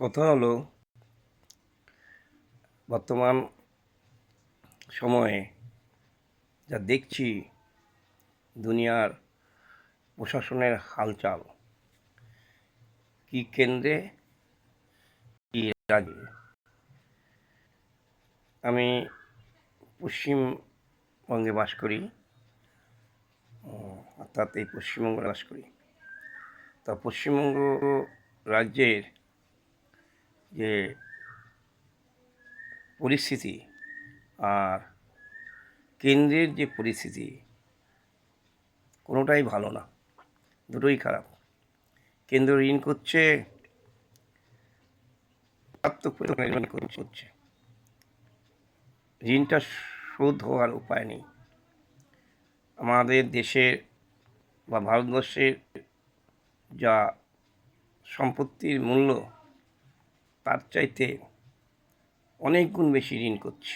কথা হলো বর্তমান সময়ে যা দেখছি দুনিয়ার প্রশাসনের হালচাল, কি কেন্দ্রে কি রাজ্যে। আমি পশ্চিমবঙ্গে বাস করি, অর্থাৎ এই পশ্চিমবঙ্গে বাস করি। তা পশ্চিমবঙ্গ রাজ্যের যে পরিস্থিতি আর কেন্দ্রের যে পরিস্থিতি, কোনোটাই ভালো না, দুটোই খারাপ। কেন্দ্র ঋণ করছে, মারাত্মক পরিমাণে ঋণ করছে, ঋণটা শোধ হওয়ার উপায় নেই। আমাদের দেশের বা ভারতবর্ষের যা সম্পত্তির মূল্য, তার চাইতে অনেক গুণ বেশি ঋণ করছে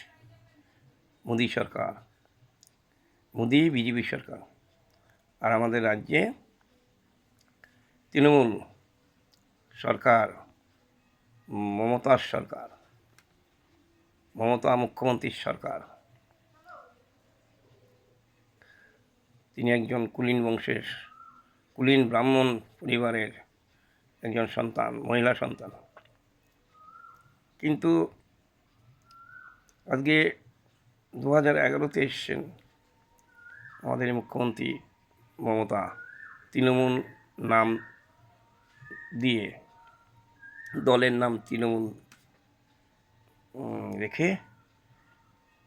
মোদী সরকার, মোদী বিজেপি সরকার। আর আমাদের রাজ্যে তৃণমূল সরকার, মমতার সরকার, মমতা মুখ্যমন্ত্রীর সরকার। তিনি একজন কুলীন ব্রাহ্মণ পরিবারের একজন সন্তান, মহিলা সন্তান। কিন্তু আজকে 2011-তে এসছেন আমাদের মুখ্যমন্ত্রী মমতা, তৃণমূল নাম দিয়ে, দলের নাম তৃণমূল রেখে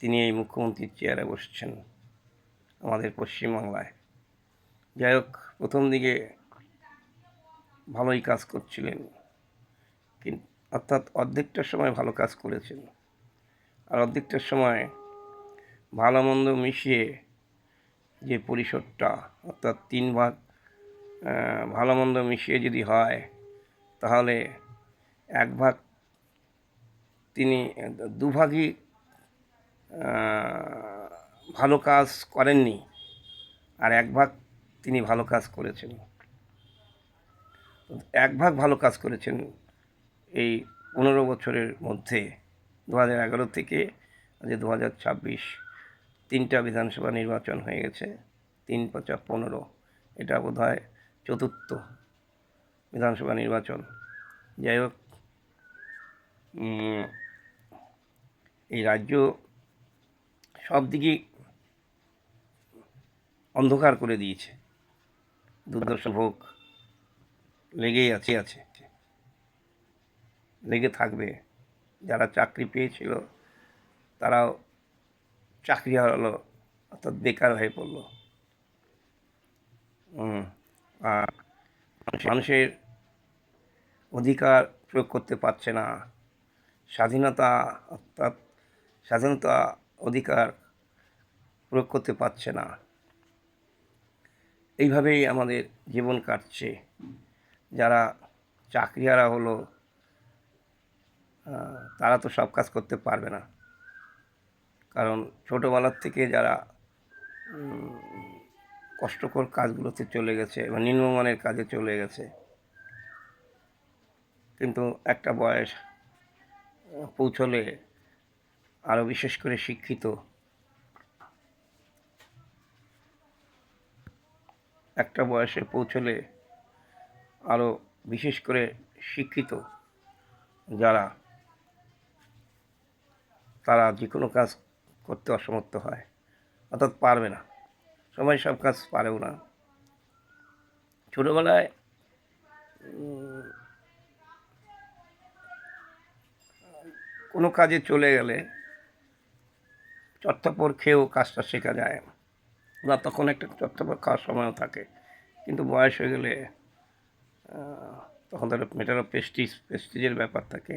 তিনি এই মুখ্যমন্ত্রীর চেয়ারে বসছেন আমাদের পশ্চিমবাংলায়। যাই হোক, প্রথম দিকে ভালোই কাজ করছিলেন, কিন্তু অর্থাৎ অর্ধেকটার সময় ভালো কাজ করেছেন, আর অর্ধেকটার সময় ভালো মন্দ মিশিয়ে যে পরিষদটা, অর্থাৎ 3 ভাগ ভালো মন্দ মিশিয়ে যদি হয়, তাহলে 1 ভাগ তিনি 2 ভাগই ভালো কাজ করেননি, আর 1 ভাগ তিনি ভালো কাজ করেছেন। 1 ভাগ ভালো কাজ করেছেন এই 15 বছরের মধ্যে। 2011 থেকে আজ 2026, 3টা বিধানসভা নির্বাচন হয়ে গেছে। 3 × 5 = 15, এটা বোধহয় 4র্থ বিধানসভা নির্বাচন। যাই হোক, এই রাজ্য সব দিকেই অন্ধকার করে দিয়েছে, দুর্দশা ভোগ লেগেই আছে, লেগে থাকবে। যারা চাকরি পেয়েছিল তারাও চাকরি হারালো, অর্থাৎ বেকার হয়ে পড়ল। আর মানুষের অধিকার প্রয়োগ করতে পারছে না, স্বাধীনতা অধিকার প্রয়োগ করতে পারছে না। এইভাবেই আমাদের জীবন কাটছে। যারা চাকরিহারা হলো, তারা তো সব কাজ করতে পারবে না, কারণ ছোটোবেলার থেকে যারা কষ্টকর কাজগুলোতে চলে গেছে বা নিম্নমানের কাজে চলে গেছে, কিন্তু একটা বয়স পৌঁছলে, আরও বিশেষ করে একটা বয়সে পৌঁছলে আরও বিশেষ করে শিক্ষিত যারা, তারা যে কোনো কাজ করতে অসমর্থ হয়, অর্থাৎ পারবে না। সবাই সব কাজ পারেও না। ছোটোবেলায় কোনো কাজে চলে গেলে চট্টপর খেয়েও কাজটা শেখা যায় না, তখন একটা চট্টপর খাওয়ার সময়ও থাকে। কিন্তু বয়স হয়ে গেলে তখন তার মেটারও প্রেস্টিজের ব্যাপার থাকে।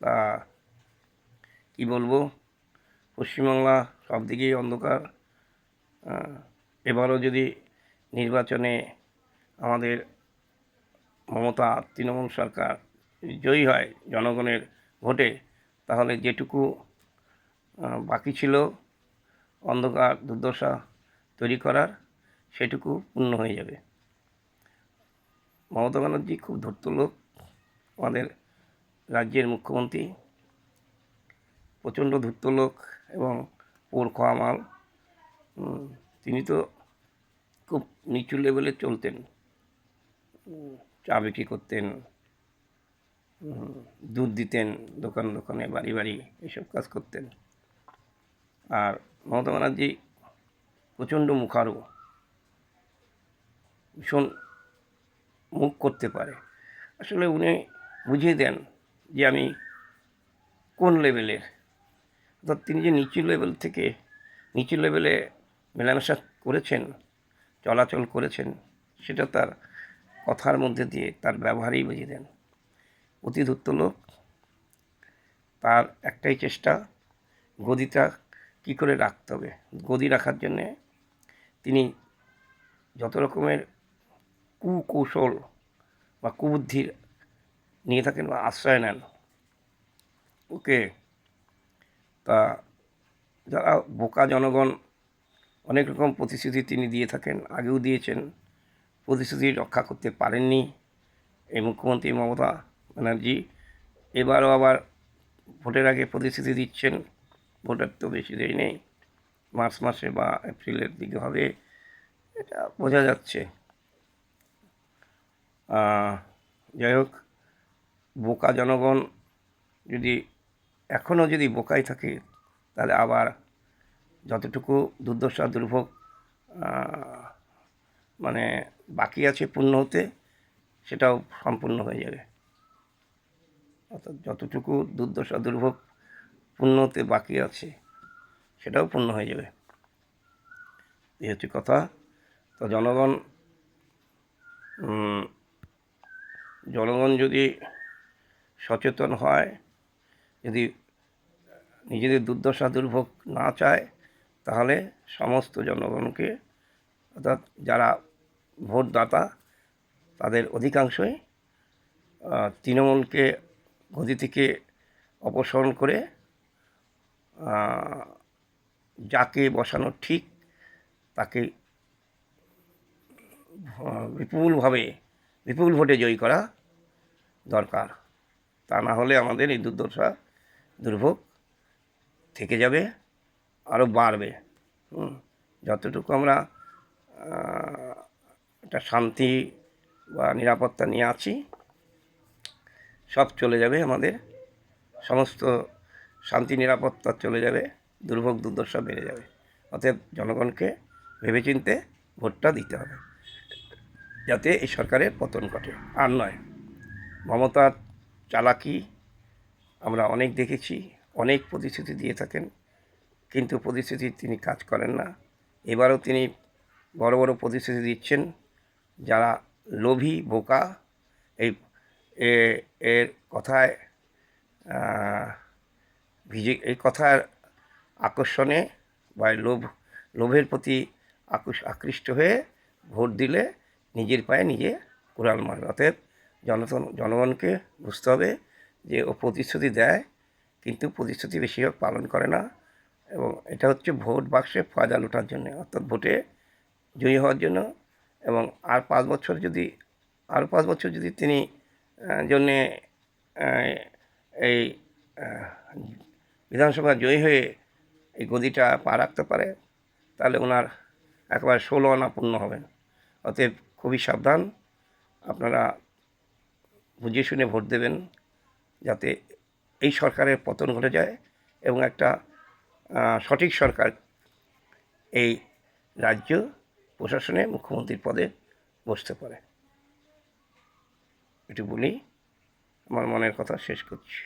তা কী বলবো, পশ্চিমবাংলা সব দিকেই অন্ধকার। এবারও যদি নির্বাচনে আমাদের মমতা তৃণমূল সরকার জয়ী হয় জনগণের ভোটে, তাহলে যেটুকু বাকি ছিল অন্ধকার দুর্দশা তৈরি করার, সেটুকু পূর্ণ হয়ে যাবে। মমতা ব্যানার্জি খুব ধূর্ত লোক, আমাদের রাজ্যের মুখ্যমন্ত্রী প্রচণ্ড ধূর্ত লোক এবং ওর খাওয়া মাল। তিনি তো খুব নিচু লেভেলে চলতেন, চা বিক্রি করতেন, দুধ দিতেন দোকানে দোকানে, বাড়ি বাড়ি এসব কাজ করতেন। আর মমতা ব্যানার্জি প্রচণ্ড মুখারু, ভীষণ মুখ করতে পারে। আসলে উনি বুঝিয়ে দেন যে আমি কোন লেভেলের, অর্থাৎ তিনি যে নিচু লেভেল থেকে নিচু লেভেলে মেলামেশা করেছেন, চলাচল করেছেন, সেটা তার কথার মধ্যে দিয়ে, তার ব্যবহারেই বুঝিয়ে দেন। অতি ধূর্ত লোক, তার একটাই চেষ্টা গদিটা কী করে রাখতে হবে। গদি রাখার জন্যে তিনি যত রকমের কুকৌশল বা কুবুদ্ধির নিয়ে থাকেন বা আশ্রয় নেন। ওকে, তা যারা বোকা জনগণ অনেক রকম প্রতিশ্রুতি তিনি দিয়ে থাকেন, আগেও দিয়েছেন, প্রতিশ্রুতি রক্ষা করতে পারেননি এই মুখ্যমন্ত্রী মমতা ব্যানার্জি। এবারও আবার ভোটের আগে প্রতিশ্রুতি দিচ্ছেন। ভোটের তো বেশি দেরি নেই, মার্চ মাসে বা এপ্রিলের দিকে হবে, এটা বোঝা যাচ্ছে। যাই হোক, বোকা জনগণ যদি এখনও যদি বোকাই থাকে, তাহলে আবার যতটুকু দুর্দশা দুর্ভোগ মানে বাকি আছে পূর্ণ হতে, সেটাও সম্পূর্ণ হয়ে যাবে। অর্থাৎ যতটুকু দুর্দশা দুর্ভোগ পূর্ণ হতে বাকি আছে, সেটাও পূর্ণ হয়ে যাবে, এই হচ্ছে কথা। তো জনগণ যদি সচেতন হয়, যদি নিজেদের দুর্দশা দুর্ভোগ না চায়, তাহলে সমস্ত জনগণকে, অর্থাৎ যারা ভোটদাতা, তাদের অধিকাংশই তৃণমূলকে গদি থেকে অপসারণ করে যাকে বসানো ঠিক তাকে বিপুল ভোটে জয়ী করা দরকার। তা না হলে আমাদের এই দুর্দশা দুর্ভোগ থেকে যাবে, আরও বাড়বে। যতটুকু আমরা একটা শান্তি বা নিরাপত্তা নিয়ে আছি, সব চলে যাবে, আমাদের সমস্ত শান্তি নিরাপত্তা চলে যাবে, দুর্ভোগ দুর্দশা বেড়ে যাবে। অতএব জনগণকে ভেবেচিন্তে ভোটটা দিতে হবে, যাতে এই সরকারের পতন ঘটে, আর নয়। মমতার চালাকি আমরা অনেক দেখেছি, অনেক প্রতিশ্রুতি দিয়ে থাকেন, কিন্তু প্রতিশ্রুতি তিনি কাজ করেন না। এবারও তিনি বড় বড় প্রতিশ্রুতি দিচ্ছেন। যারা লোভী বোকা, এর কথায় এই কথার আকর্ষণে বা লোভের প্রতি আকৃষ্ট হয়ে ভোট দিলে নিজের পায়ে নিজে কুড়াল মারবে। অতএব জনগণকে বুঝতে হবে যে ও প্রতিশ্রুতি দেয়, কিন্তু প্রতিশ্রুতি বেশিরভাগ পালন করে না, এবং এটা হচ্ছে ভোট বাক্সে ফয়দা লুটার জন্য, অর্থাৎ ভোটে জয়ী হওয়ার জন্য। এবং আর 5 বছর যদি তিনি জন্যে এই বিধানসভা জয়ী হয়ে এই গদিটা পা রাখতে পারে, তাহলে ওনার একেবারে 16 আনা পূর্ণ হবেন। অতএব খুবই সাবধান, আপনারা বুঝে শুনে ভোট দেবেন, যাতে এই সরকারের পতন ঘটে যায় এবং একটা সঠিক সরকার এই রাজ্য প্রশাসনে মুখ্যমন্ত্রীর পদে বসতে পারে। এটু বলেই আমার মনের কথা শেষ করছি।